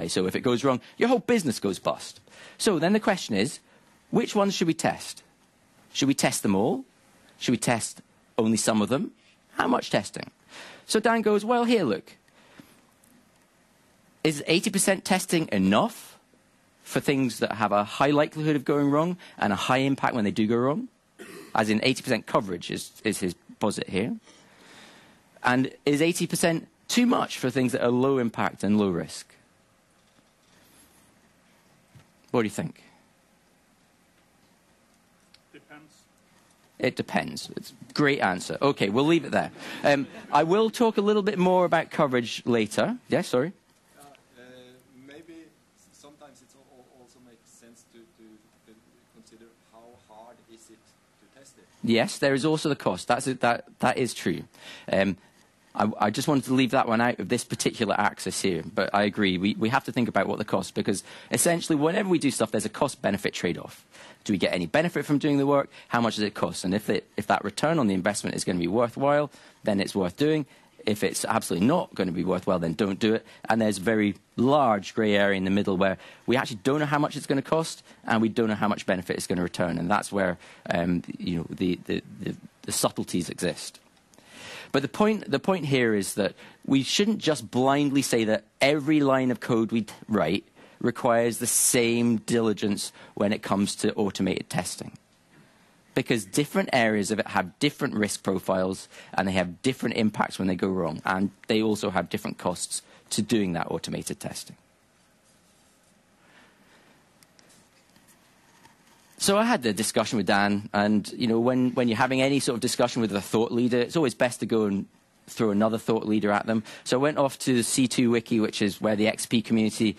die. So if it goes wrong, your whole business goes bust. So then the question is, which ones should we test? Should we test them all? Should we test only some of them? How much testing? So Dan goes, well, here, look. Is 80% testing enough for things that have a high likelihood of going wrong and a high impact when they do go wrong? As in 80% coverage is his posit here. And is 80% too much for things that are low impact and low risk? What do you think? Depends. It depends. It's a great answer. Okay, we'll leave it there. I will talk a little bit more about coverage later. Yeah, sorry? Maybe sometimes it also makes sense to consider how hard is it to test it. Yes, there is also the cost. That is true. I just wanted to leave that one out of this particular axis here, but I agree. We have to think about what the cost, because essentially whenever we do stuff, there's a cost-benefit trade-off. Do we get any benefit from doing the work? How much does it cost? And if that return on the investment is going to be worthwhile, then it's worth doing. If it's absolutely not going to be worthwhile, then don't do it. And there's a very large grey area in the middle where we actually don't know how much it's going to cost, and we don't know how much benefit it's going to return. And that's where the subtleties exist. But the point here is that we shouldn't just blindly say that every line of code we write requires the same diligence when it comes to automated testing. Because different areas of it have different risk profiles, and they have different impacts when they go wrong, and they also have different costs to doing that automated testing. So I had the discussion with Dan, and when you're having any sort of discussion with a thought leader, it's always best to go and throw another thought leader at them. So I went off to the C2 Wiki, which is where the XP community